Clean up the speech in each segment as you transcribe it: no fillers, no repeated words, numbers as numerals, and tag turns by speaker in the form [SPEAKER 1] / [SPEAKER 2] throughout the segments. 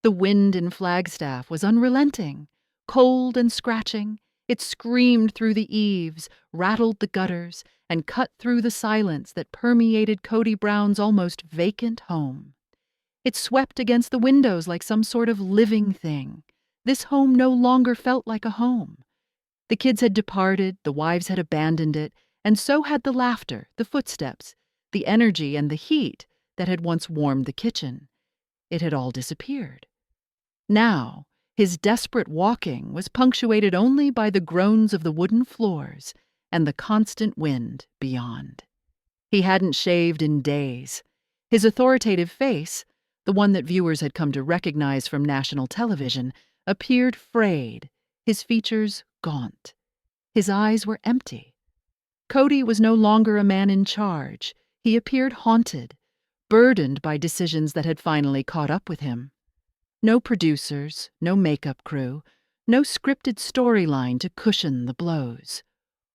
[SPEAKER 1] The wind in Flagstaff was unrelenting, cold and scratching. It screamed through the eaves, rattled the gutters, and cut through the silence that permeated Kody Brown's almost vacant home. It swept against the windows like some sort of living thing. This home no longer felt like a home. The kids had departed, the wives had abandoned it, and so had the laughter, the footsteps, the energy and the heat that had once warmed the kitchen. It had all disappeared. Now, his desperate walking was punctuated only by the groans of the wooden floors and the constant wind beyond. He hadn't shaved in days. His authoritative face, the one that viewers had come to recognize from national television, appeared frayed, his features gaunt. His eyes were empty. Kody was no longer a man in charge. He appeared haunted, burdened by decisions that had finally caught up with him. No producers, no makeup crew, no scripted storyline to cushion the blows.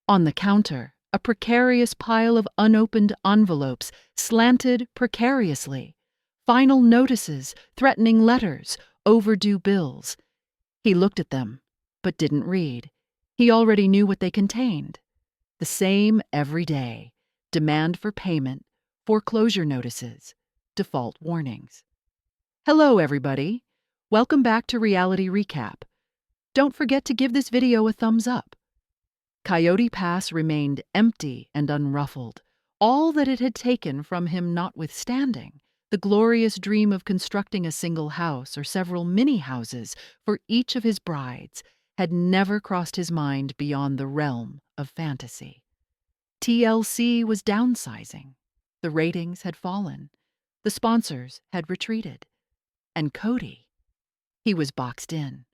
[SPEAKER 1] On the counter, a precarious pile of unopened envelopes slanted precariously. Final notices, threatening letters, overdue bills. He looked at them, but didn't read. He already knew what they contained. The same every day. Demand for payment, foreclosure notices, default warnings. Hello, everybody. Welcome back to Reality Recap. Don't forget to give this video a thumbs up. Coyote Pass remained empty and unruffled, all that it had taken from him notwithstanding. The glorious dream of constructing a single house or several mini-houses for each of his brides had never crossed his mind beyond the realm of fantasy. TLC was downsizing. The ratings had fallen. The sponsors had retreated. And Kody, he was boxed in.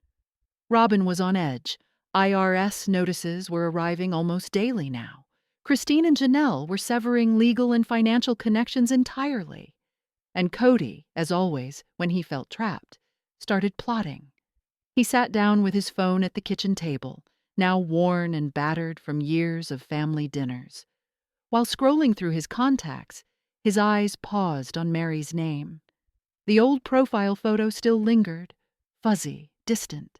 [SPEAKER 1] Robin was on edge. IRS notices were arriving almost daily now. Christine and Janelle were severing legal and financial connections entirely. And Kody, as always, when he felt trapped, started plotting. He sat down with his phone at the kitchen table, now worn and battered from years of family dinners. While scrolling through his contacts, his eyes paused on Meri's name. The old profile photo still lingered, fuzzy, distant,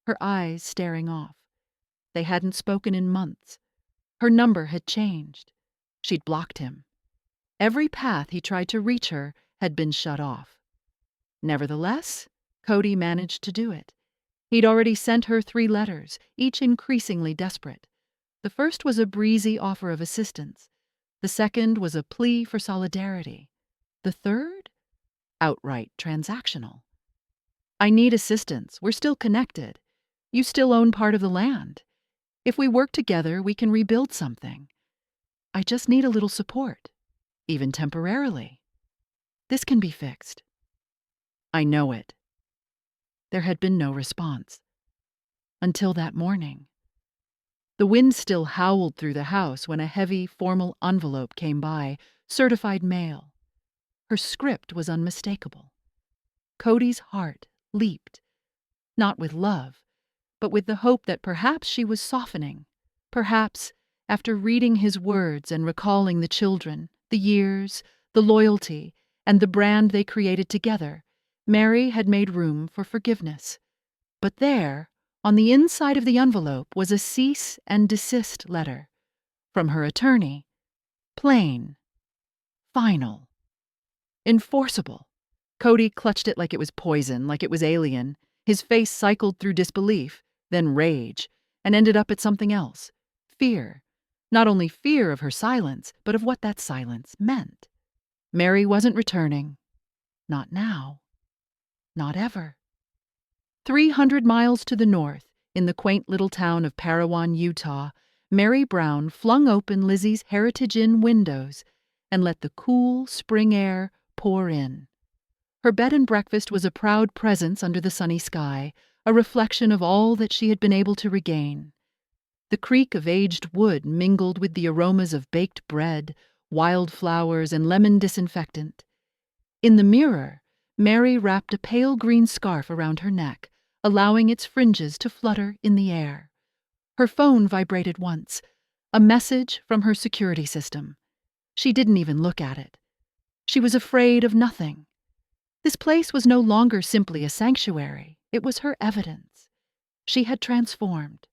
[SPEAKER 1] her eyes staring off. They hadn't spoken in months. Her number had changed. She'd blocked him. Every path he tried to reach her had been shut off. Nevertheless, Kody managed to do it. He'd already sent her 3 letters, each increasingly desperate. The first was a breezy offer of assistance. The second was a plea for solidarity. The third? Outright transactional. I need assistance. We're still connected. You still own part of the land. If we work together, we can rebuild something. I just need a little support, even temporarily. This can be fixed. I know it. There had been no response. Until that morning. The wind still howled through the house when a heavy, formal envelope came by, certified mail. Her script was unmistakable. Kody's heart leaped, not with love, but with the hope that perhaps she was softening. Perhaps, after reading his words and recalling the children, the years, the loyalty, and the brand they created together, Meri had made room for forgiveness. But there, on the inside of the envelope, was a cease and desist letter. From her attorney. Plain. Final. Enforceable. Kody clutched it like it was poison, like it was alien. His face cycled through disbelief, then rage, and ended up at something else. Fear. Not only fear of her silence, but of what that silence meant. Meri wasn't returning. Not now. Not ever. 300 miles to the north, in the quaint little town of Parowan, Utah, Meri Brown flung open Lizzie's Heritage Inn windows and let the cool spring air pour in. Her bed and breakfast was a proud presence under the sunny sky, a reflection of all that she had been able to regain. The creak of aged wood mingled with the aromas of baked bread, wildflowers, and lemon disinfectant. In the mirror, Meri wrapped a pale green scarf around her neck, allowing its fringes to flutter in the air. Her phone vibrated once, a message from her security system. She didn't even look at it. She was afraid of nothing. This place was no longer simply a sanctuary. It was her evidence. She had transformed.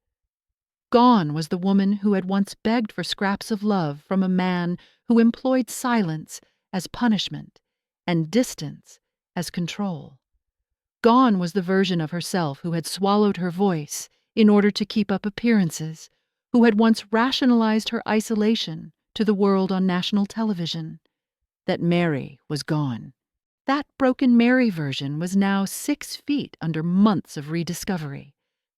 [SPEAKER 1] Gone was the woman who had once begged for scraps of love from a man who employed silence as punishment and distance as control. Gone was the version of herself who had swallowed her voice in order to keep up appearances, who had once rationalized her isolation to the world on national television. That Meri was gone. That broken Meri version was now 6 feet under months of rediscovery,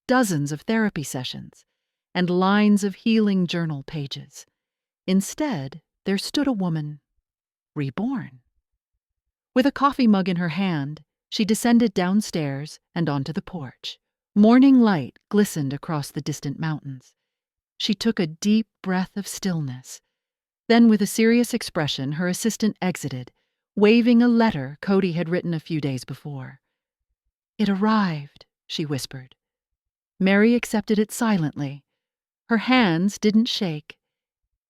[SPEAKER 1] dozens of therapy sessions, and lines of healing journal pages. Instead, there stood a woman, reborn. With a coffee mug in her hand, she descended downstairs and onto the porch. Morning light glistened across the distant mountains. She took a deep breath of stillness. Then, with a serious expression, her assistant exited, waving a letter Kody had written a few days before. "It arrived," she whispered. Meri accepted it silently. Her hands didn't shake.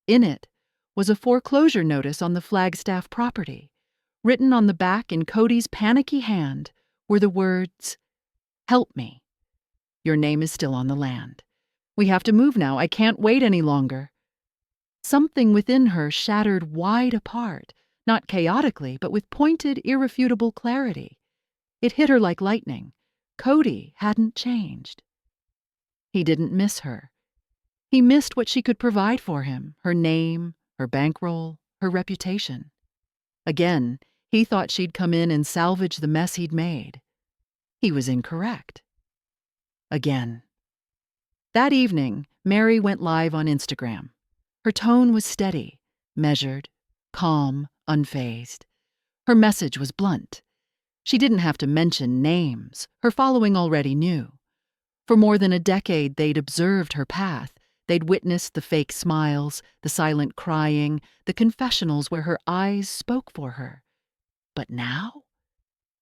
[SPEAKER 1] In it was a foreclosure notice on the Flagstaff property. Written on the back in Kody's panicky hand were the words, "Help me. Your name is still on the land. We have to move now. I can't wait any longer." Something within her shattered wide apart, not chaotically, but with pointed, irrefutable clarity. It hit her like lightning. Kody hadn't changed. He didn't miss her. He missed what she could provide for him, her name, her bankroll, her reputation. Again, he thought she'd come in and salvage the mess he'd made. He was incorrect. Again. That evening, Meri went live on Instagram. Her tone was steady, measured, calm, unfazed. Her message was blunt. She didn't have to mention names. Her following already knew. For more than a decade, they'd observed her path. They'd witnessed the fake smiles, the silent crying, the confessionals where her eyes spoke for her. But now?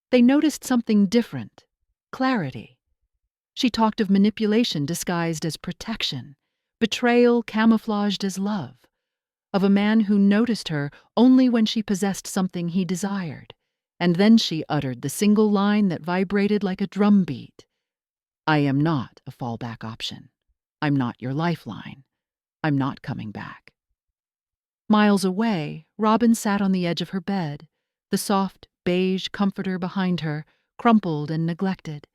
[SPEAKER 1] They noticed something different. Clarity. She talked of manipulation disguised as protection, betrayal camouflaged as love, of a man who noticed her only when she possessed something he desired. And then she uttered the single line that vibrated like a drumbeat. "I am not a fallback option. I'm not your lifeline. I'm not coming back." Miles away, Robin sat on the edge of her bed, the soft, beige comforter behind her, crumpled and neglected.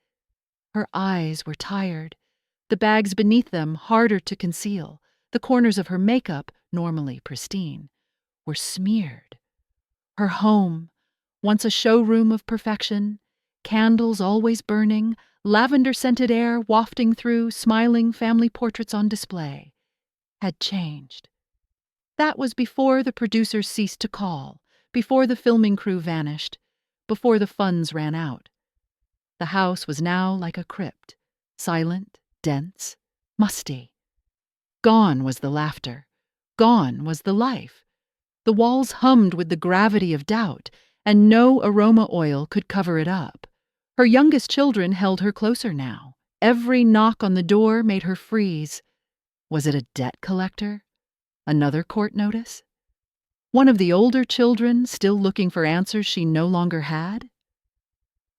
[SPEAKER 1] Her eyes were tired, the bags beneath them harder to conceal. The corners of her makeup, normally pristine, were smeared. Her home, once a showroom of perfection, candles always burning, lavender-scented air wafting through, smiling family portraits on display, had changed. That was before the producers ceased to call, before the filming crew vanished, before the funds ran out. The house was now like a crypt, silent, dense, musty. Gone was the laughter. Gone was the life. The walls hummed with the gravity of doubt, and no aroma oil could cover it up. Her youngest children held her closer now. Every knock on the door made her freeze. Was it a debt collector? Another court notice? One of the older children still looking for answers she no longer had?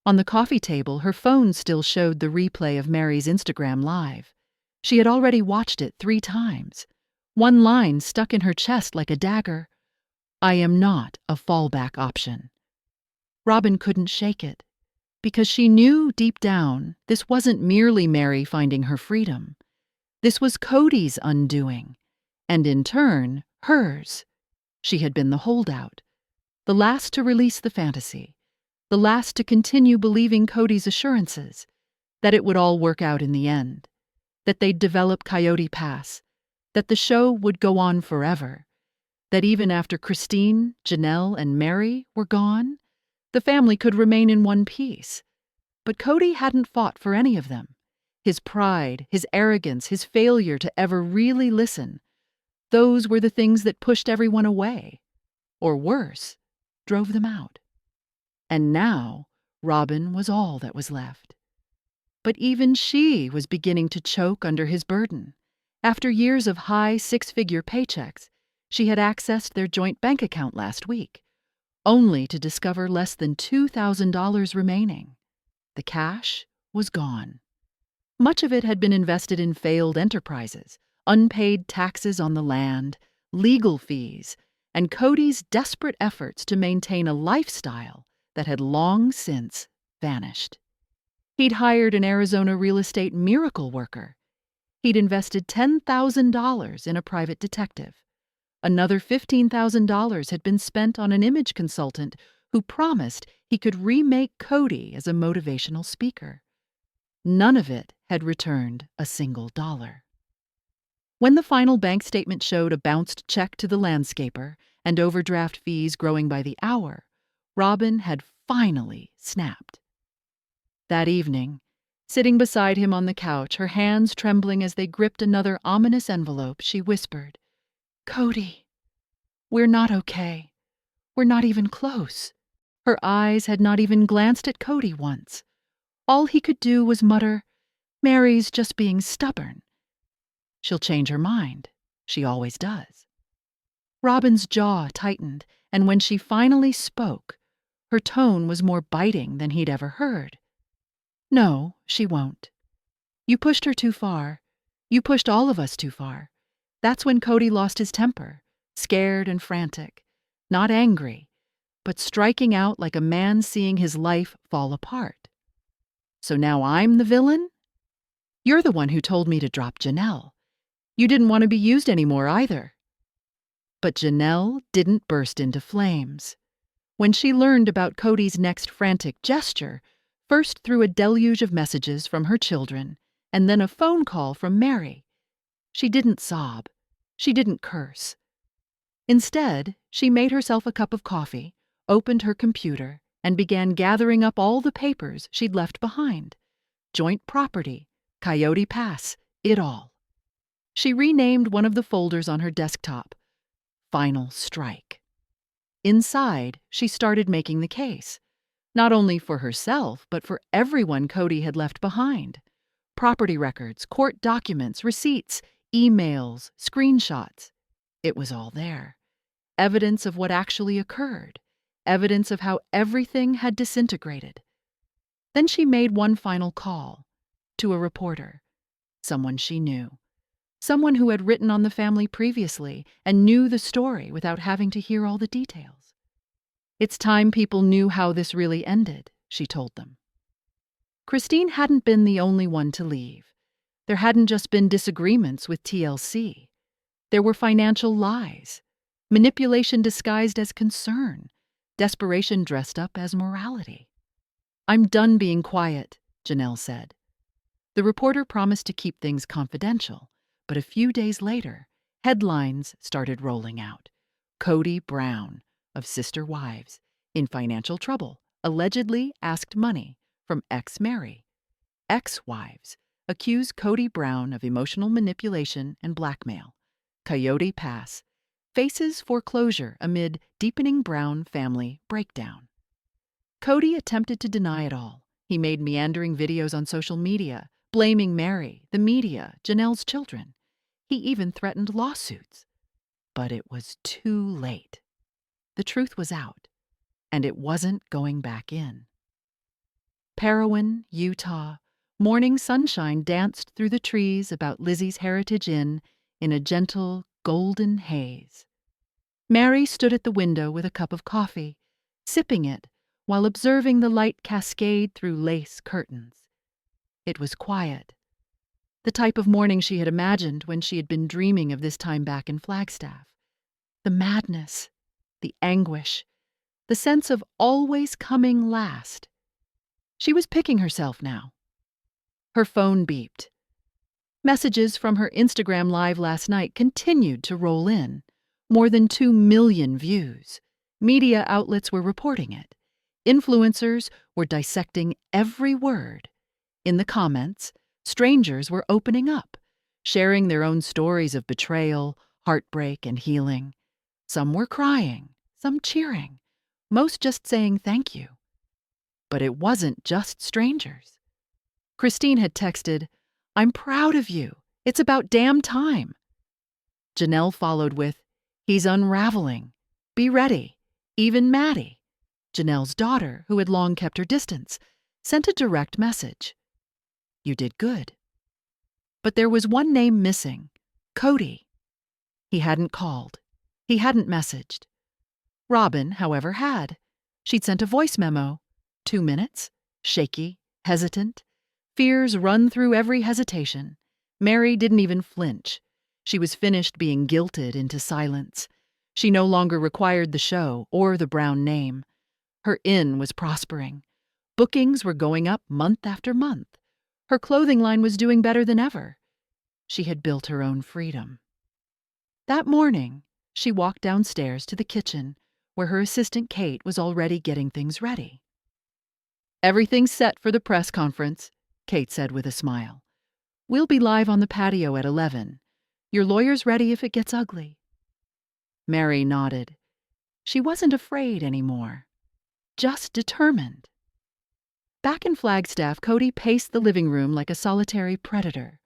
[SPEAKER 1] On the coffee table, her phone still showed the replay of Meri's Instagram Live. She had already watched it 3 times. One line stuck in her chest like a dagger. "I am not a fallback option." Robin couldn't shake it, because she knew deep down this wasn't merely Meri finding her freedom. This was Kody's undoing, and in turn, hers. She had been the holdout, the last to release the fantasy, the last to continue believing Kody's assurances that it would all work out in the end, that they'd develop Coyote Pass, that the show would go on forever, that even after Christine, Janelle, and Meri were gone, the family could remain in one piece. But Kody hadn't fought for any of them. His pride, his arrogance, his failure to ever really listen, those were the things that pushed everyone away, or worse, drove them out. And now, Robin was all that was left. But even she was beginning to choke under his burden. After years of high 6-figure paychecks, she had accessed their joint bank account last week. only to discover less than $2,000 remaining. The cash was gone. Much of it had been invested in failed enterprises, unpaid taxes on the land, legal fees, and Kody's desperate efforts to maintain a lifestyle that had long since vanished. He'd hired an Arizona real estate miracle worker. He'd invested $10,000 in a private detective. Another $15,000 had been spent on an image consultant who promised he could remake Kody as a motivational speaker. None of it had returned a single dollar. When the final bank statement showed a bounced check to the landscaper and overdraft fees growing by the hour, Robin had finally snapped. That evening, sitting beside him on the couch, her hands trembling as they gripped another ominous envelope, she whispered, "Kody, we're not okay. We're not even close." Her eyes had not even glanced at Kody once. All he could do was mutter, "Meri's just being stubborn. She'll change her mind. She always does." Robin's jaw tightened, and when she finally spoke, her tone was more biting than he'd ever heard. "No, she won't. You pushed her too far. You pushed all of us too far. That's when Kody lost his temper, scared and frantic, not angry, but striking out like a man seeing his life fall apart. So now I'm the villain? You're the one who told me to drop Janelle. You didn't want to be used anymore either." But Janelle didn't burst into flames. When she learned about Kody's next frantic gesture, first through a deluge of messages from her children, and then a phone call from Meri, she didn't sob. She didn't curse. Instead, she made herself a cup of coffee, opened her computer, and began gathering up all the papers she'd left behind. Joint property, Coyote Pass, it all. She renamed one of the folders on her desktop, Final Strike. Inside, she started making the case, not only for herself, but for everyone Kody had left behind. Property records, court documents, receipts, emails, screenshots. It was all there. Evidence of what actually occurred. Evidence of how everything had disintegrated. Then she made one final call to a reporter, someone she knew. Someone who had written on the family previously and knew the story without having to hear all the details. "It's time people knew how this really ended," she told them. Christine hadn't been the only one to leave. There hadn't just been disagreements with TLC. There were financial lies, manipulation disguised as concern, desperation dressed up as morality. "I'm done being quiet," Janelle said. The reporter promised to keep things confidential, but a few days later, headlines started rolling out. Kody Brown, of Sister Wives, in financial trouble, allegedly asked money from ex-Meri. Ex-wives accuse Kody Brown of emotional manipulation and blackmail. Coyote Pass faces foreclosure amid deepening Brown family breakdown. Kody attempted to deny it all. He made meandering videos on social media, blaming Meri, the media, Janelle's children. He even threatened lawsuits. But it was too late. The truth was out, and it wasn't going back in. Parowan, Utah, morning sunshine danced through the trees about Lizzie's Heritage Inn in a gentle, golden haze. Meri stood at the window with a cup of coffee, sipping it while observing the light cascade through lace curtains. It was quiet, the type of morning she had imagined when she had been dreaming of this time back in Flagstaff. The madness, the anguish, the sense of always coming last. She was picking herself now. Her phone beeped. Messages from her Instagram Live last night continued to roll in. More than 2 million views. Media outlets were reporting it. Influencers were dissecting every word. In the comments, strangers were opening up, sharing their own stories of betrayal, heartbreak, and healing. Some were crying, some cheering, most just saying thank you. But it wasn't just strangers. Christine had texted, "I'm proud of you. It's about damn time." Janelle followed with, "He's unraveling. Be ready. Even Maddie, Janelle's daughter, who had long kept her distance, sent a direct message. You did good. But there was one name missing, Kody. He hadn't called. He hadn't messaged. Robin, however, had. She'd sent a voice memo. 2 minutes, shaky, hesitant. Fears run through every hesitation. Meri didn't even flinch. She was finished being guilted into silence. She no longer required the show or the Brown name. Her inn was prospering. Bookings were going up month after month. Her clothing line was doing better than ever. She had built her own freedom. That morning, she walked downstairs to the kitchen, where her assistant Kate was already getting things ready. Everything's set for the press conference, Kate said with a smile. We'll be live on the patio at 11. Your lawyer's ready if it gets ugly. Meri nodded. She wasn't afraid anymore, just determined. Back in Flagstaff, Kody paced the living room like a solitary predator.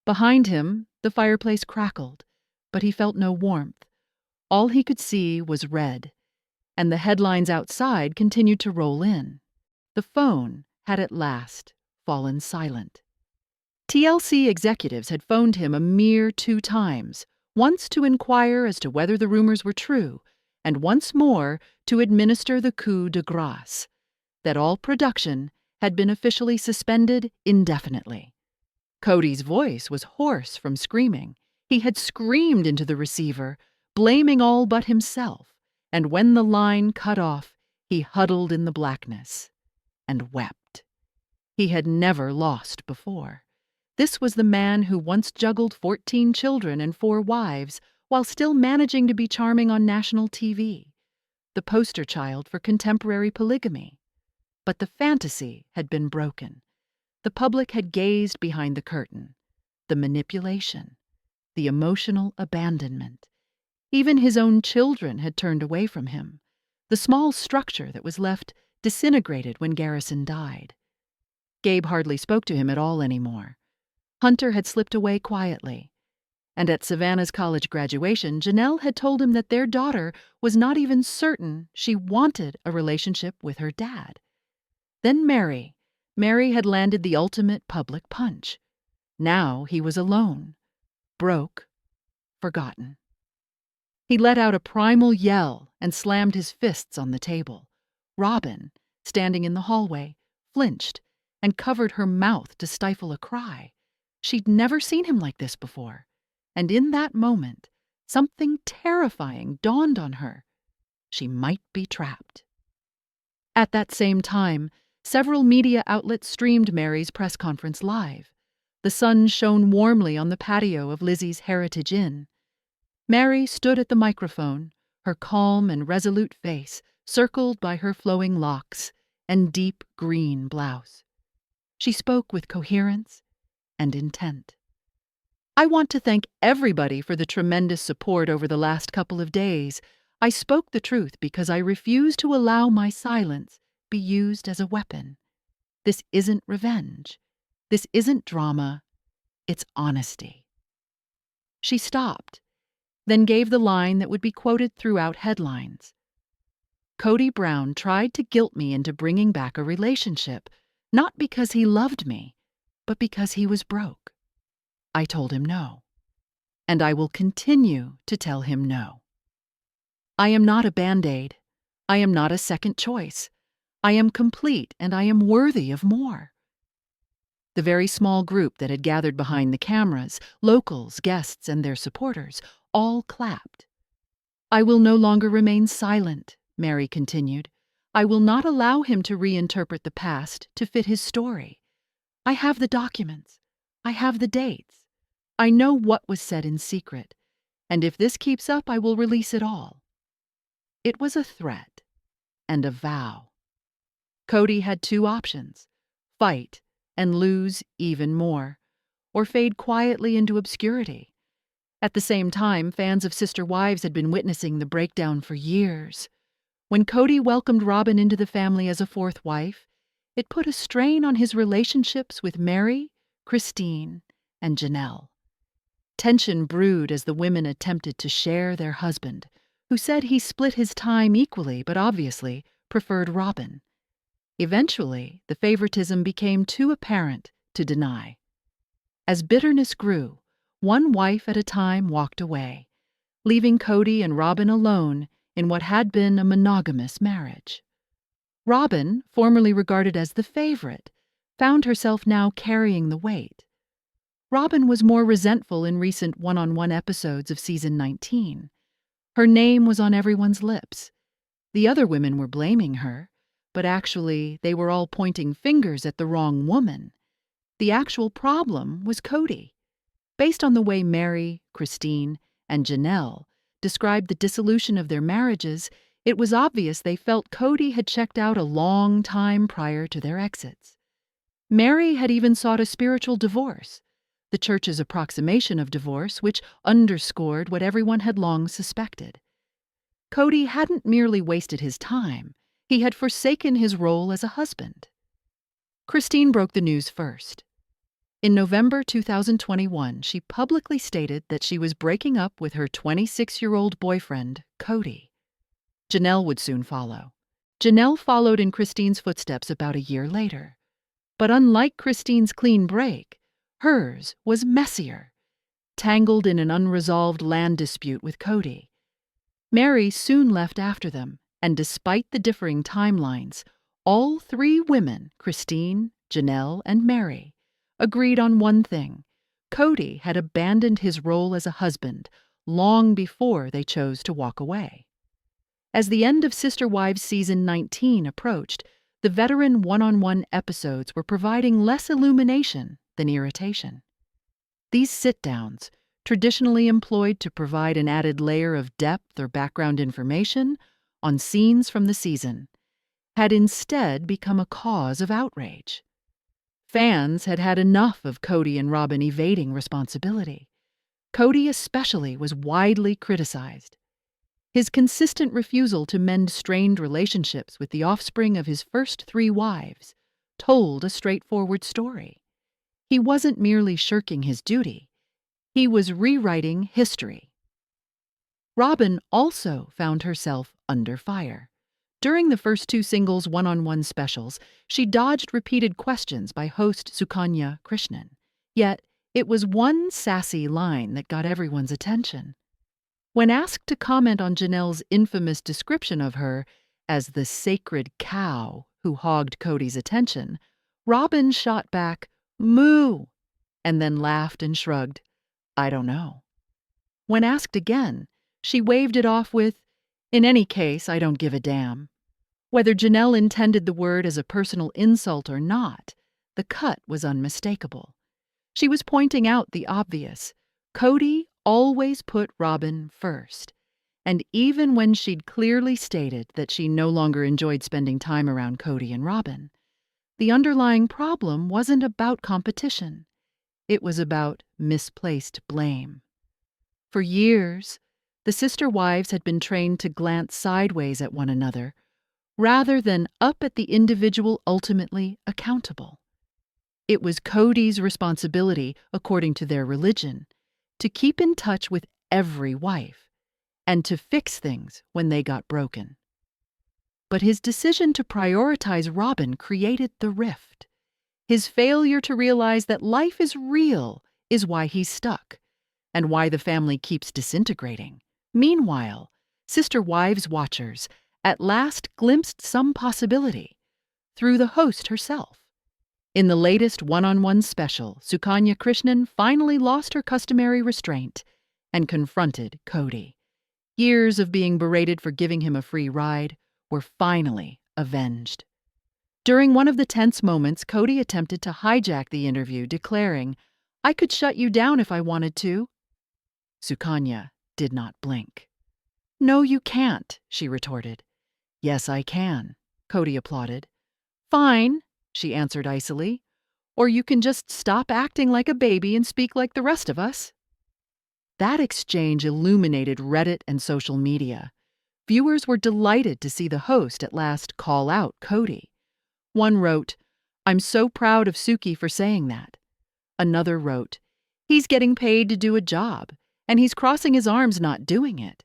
[SPEAKER 1] Behind him, the fireplace crackled, but he felt no warmth. All he could see was red, and the headlines outside continued to roll in. The phone had at last fallen silent. TLC executives had phoned him a mere 2 times, once to inquire as to whether the rumors were true, and once more to administer the coup de grâce, that all production had been officially suspended indefinitely. Kody's voice was hoarse from screaming. He had screamed into the receiver, blaming all but himself, and when the line cut off, he huddled in the blackness and wept. He had never lost before. This was the man who once juggled 14 children and 4 wives while still managing to be charming on national TV, the poster child for contemporary polygamy. But the fantasy had been broken. The public had gazed behind the curtain, the manipulation, the emotional abandonment. Even his own children had turned away from him, the small structure that was left disintegrated when Garrison died. Gabe hardly spoke to him at all anymore. Hunter had slipped away quietly, and at Savannah's college graduation, Janelle had told him that their daughter was not even certain she wanted a relationship with her dad. Then Meri had landed the ultimate public punch. Now he was alone, broke, forgotten. He let out a primal yell and slammed his fists on the table. Robin, standing in the hallway, flinched and covered her mouth to stifle a cry. She'd never seen him like this before, and in that moment, something terrifying dawned on her. She might be trapped. At that same time, several media outlets streamed Meri's press conference live. The sun shone warmly on the patio of Lizzie's Heritage Inn. Meri stood at the microphone, her calm and resolute face circled by her flowing locks and deep green blouse. She spoke with coherence and intent. I want to thank everybody for the tremendous support over the last couple of days. I spoke the truth because I refuse to allow my silence be used as a weapon. This isn't revenge. This isn't drama. It's honesty. She stopped, then gave the line that would be quoted throughout headlines. Kody Brown tried to guilt me into bringing back a relationship, not because he loved me, but because he was broke. I told him no, and I will continue to tell him no. I am not a Band-Aid. I am not a second choice. I am complete, and I am worthy of more. The very small group that had gathered behind the cameras, locals, guests, and their supporters, all clapped. I will no longer remain silent, Meri continued. I will not allow him to reinterpret the past to fit his story. I have the documents. I have the dates. I know what was said in secret, and if this keeps up, I will release it all. It was a threat and a vow. Kody had 2 options: fight and lose even more, or fade quietly into obscurity. At the same time, fans of Sister Wives had been witnessing the breakdown for years. When Kody welcomed Robin into the family as a 4th wife, it put a strain on his relationships with Meri, Christine, and Janelle. Tension brewed as the women attempted to share their husband, who said he split his time equally but obviously preferred Robin. Eventually, the favoritism became too apparent to deny. As bitterness grew, one wife at a time walked away, leaving Kody and Robin alone in what had been a monogamous marriage. Robin, formerly regarded as the favorite, found herself now carrying the weight. Robin was more resentful in recent one-on-one episodes of season 19. Her name was on everyone's lips. The other women were blaming her, but actually they were all pointing fingers at the wrong woman. The actual problem was Kody. Based on the way Meri, Christine, and Janelle described the dissolution of their marriages, it was obvious they felt Kody had checked out a long time prior to their exits. Meri had even sought a spiritual divorce, the church's approximation of divorce, which underscored what everyone had long suspected. Kody hadn't merely wasted his time, he had forsaken his role as a husband. Christine broke the news first. In November 2021, she publicly stated that she was breaking up with her 26-year-old boyfriend, Kody. Janelle would soon follow. Janelle followed in Christine's footsteps about a year later. But unlike Christine's clean break, hers was messier, tangled in an unresolved land dispute with Kody. Meri soon left after them, and despite the differing timelines, all three women, Christine, Janelle, and Meri, agreed on one thing: Kody had abandoned his role as a husband long before they chose to walk away. As the end of Sister Wives season 19 approached, the veteran one-on-one episodes were providing less illumination than irritation. These sit-downs, traditionally employed to provide an added layer of depth or background information on scenes from the season, had instead become a cause of outrage. Fans had had enough of Kody and Robin evading responsibility. Kody especially was widely criticized. His consistent refusal to mend strained relationships with the offspring of his first three wives told a straightforward story. He wasn't merely shirking his duty, he was rewriting history. Robin also found herself under fire. During the first two singles one-on-one specials, she dodged repeated questions by host Sukanya Krishnan. Yet, it was one sassy line that got everyone's attention. When asked to comment on Janelle's infamous description of her as the sacred cow who hogged Kody's attention, Robin shot back, "Moo," and then laughed and shrugged, "I don't know." When asked again, she waved it off with, "In any case, I don't give a damn." Whether Janelle intended the word as a personal insult or not, the cut was unmistakable. She was pointing out the obvious. Kody always put Robin first, and even when she'd clearly stated that she no longer enjoyed spending time around Kody and Robin, the underlying problem wasn't about competition. It was about misplaced blame. For years, the sister wives had been trained to glance sideways at one another, rather than up at the individual ultimately accountable. It was Kody's responsibility, according to their religion, to keep in touch with every wife and to fix things when they got broken. But his decision to prioritize Robin created the rift. His failure to realize that life is real is why he's stuck, and why the family keeps disintegrating. Meanwhile, Sister Wives watchers at last glimpsed some possibility through the host herself. In the latest one-on-one special, Sukanya Krishnan finally lost her customary restraint and confronted Kody. Years of being berated for giving him a free ride were finally avenged. During one of the tense moments, Kody attempted to hijack the interview, declaring, "I could shut you down if I wanted to." Sukanya did not blink. "No, you can't," she retorted. "Yes, I can," Kody applauded. "Fine," she answered icily. "Or you can just stop acting like a baby and speak like the rest of us." That exchange illuminated Reddit and social media. Viewers were delighted to see the host at last call out Kody. One wrote, "I'm so proud of Suki for saying that." Another wrote, "He's getting paid to do a job, and he's crossing his arms not doing it."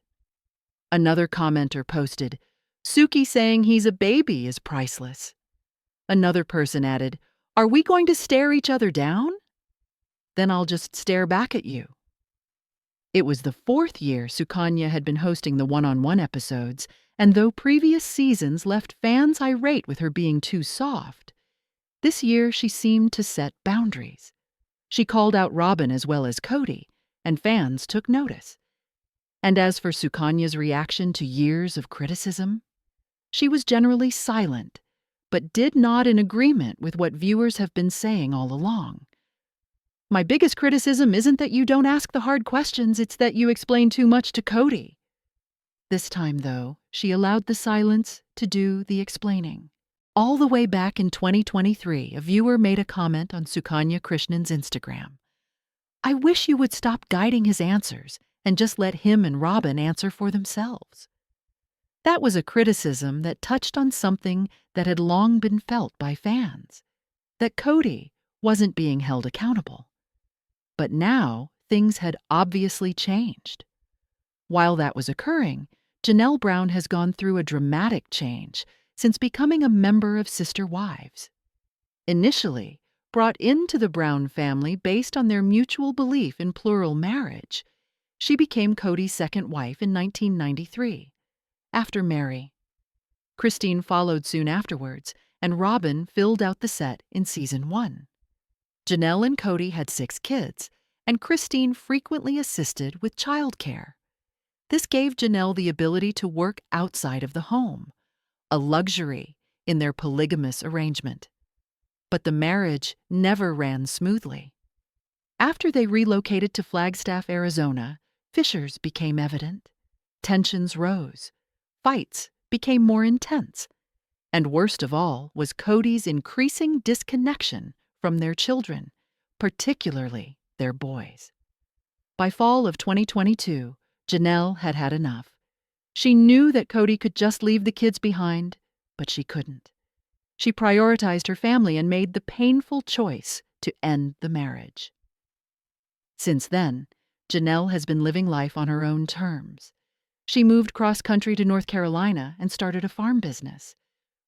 [SPEAKER 1] Another commenter posted, "Suki saying he's a baby is priceless." Another person added, "Are we going to stare each other down? Then I'll just stare back at you." It was the fourth year Sukanya had been hosting the one-on-one episodes, and though previous seasons left fans irate with her being too soft, this year she seemed to set boundaries. She called out Robin as well as Kody, and fans took notice. And as for Sukanya's reaction to years of criticism, she was generally silent, but did nod in agreement with what viewers have been saying all along. "My biggest criticism isn't that you don't ask the hard questions, it's that you explain too much to Kody." This time, though, she allowed the silence to do the explaining. All the way back in 2023, a viewer made a comment on Sukanya Krishnan's Instagram. "I wish you would stop guiding his answers and just let him and Robin answer for themselves." That was a criticism that touched on something that had long been felt by fans, that Kody wasn't being held accountable. But now, things had obviously changed. While that was occurring, Janelle Brown has gone through a dramatic change since becoming a member of Sister Wives. Initially, brought into the Brown family based on their mutual belief in plural marriage, she became Kody's second wife in 1993, after Meri. Christine followed soon afterwards, and Robin filled out the set in season 1. Janelle and Kody had 6 kids, and Christine frequently assisted with childcare. This gave Janelle the ability to work outside of the home, a luxury in their polygamous arrangement. But the marriage never ran smoothly. After they relocated to Flagstaff, Arizona, fissures became evident. Tensions rose. Fights became more intense. And worst of all was Kody's increasing disconnection from their children, particularly their boys. By fall of 2022, Janelle had had enough. She knew that Kody could just leave the kids behind, but she couldn't. She prioritized her family and made the painful choice to end the marriage. Since then, Janelle has been living life on her own terms. She moved cross-country to North Carolina and started a farm business.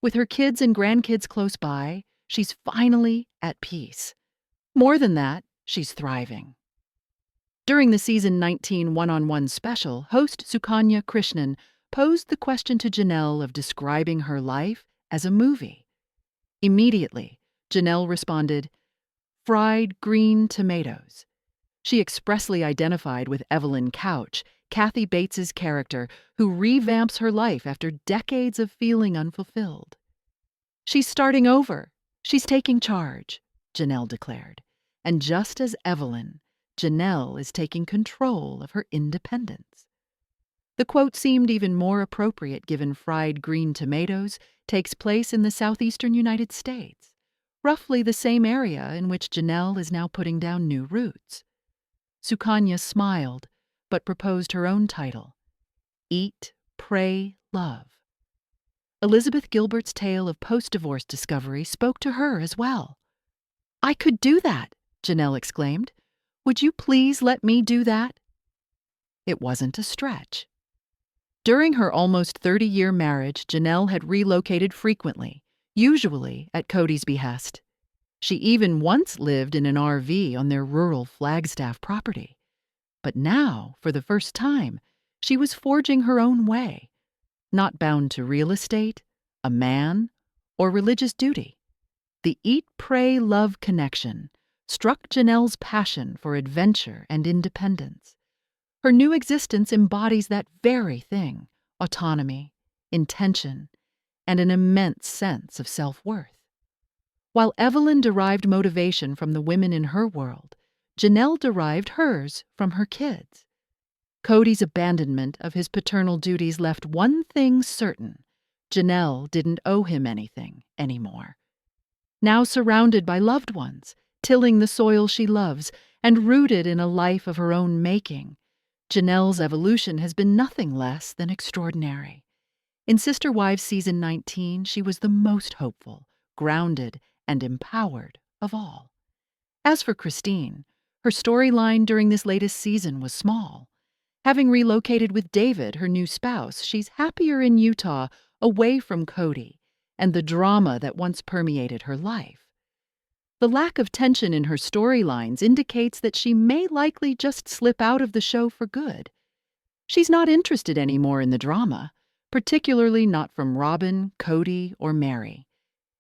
[SPEAKER 1] With her kids and grandkids close by, she's finally at peace. More than that, she's thriving. During the season 19 one-on-one special, host Sukanya Krishnan posed the question to Janelle of describing her life as a movie. Immediately, Janelle responded, "Fried green tomatoes." She expressly identified with Evelyn Couch, Kathy Bates's character, who revamps her life after decades of feeling unfulfilled. "She's starting over. She's taking charge," Janelle declared. And just as Evelyn, Janelle is taking control of her independence. The quote seemed even more appropriate given Fried Green Tomatoes takes place in the southeastern United States, roughly the same area in which Janelle is now putting down new roots. Sukanya smiled, but proposed her own title, Eat, Pray, Love. Elizabeth Gilbert's tale of post-divorce discovery spoke to her as well. "I could do that," Janelle exclaimed. "Would you please let me do that?" It wasn't a stretch. During her almost 30-year marriage, Janelle had relocated frequently, usually at Kody's behest. She even once lived in an RV on their rural Flagstaff property. But now, for the first time, she was forging her own way, not bound to real estate, a man, or religious duty. The Eat, Pray, Love connection struck Janelle's passion for adventure and independence. Her new existence embodies that very thing, autonomy, intention, and an immense sense of self-worth. While Evelyn derived motivation from the women in her world, Janelle derived hers from her kids. Kody's abandonment of his paternal duties left one thing certain: Janelle didn't owe him anything anymore. Now surrounded by loved ones, tilling the soil she loves, and rooted in a life of her own making, Janelle's evolution has been nothing less than extraordinary. In Sister Wives Season 19, she was the most hopeful, grounded, and empowered of all. As for Christine, her storyline during this latest season was small. Having relocated with David, her new spouse, she's happier in Utah, away from Kody and the drama that once permeated her life. The lack of tension in her storylines indicates that she may likely just slip out of the show for good. She's not interested anymore in the drama, particularly not from Robin, Kody, or Meri.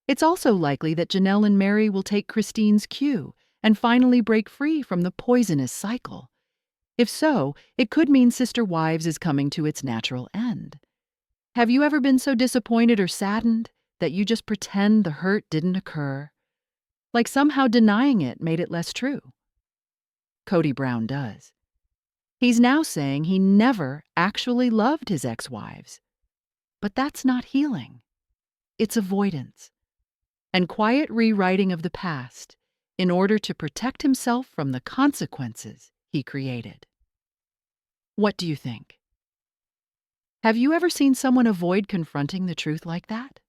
[SPEAKER 1] It's also likely that Janelle and Meri will take Christine's cue and finally break free from the poisonous cycle. If so, it could mean Sister Wives is coming to its natural end. Have you ever been so disappointed or saddened that you just pretend the hurt didn't occur? Like somehow denying it made it less true? Kody Brown does. He's now saying he never actually loved his ex-wives. But that's not healing. It's avoidance and quiet rewriting of the past in order to protect himself from the consequences he created. What do you think? Have you ever seen someone avoid confronting the truth like that?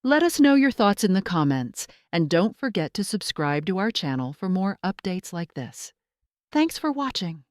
[SPEAKER 1] Let us know your thoughts in the comments, and don't forget to subscribe to our channel for more updates like this. Thanks for watching.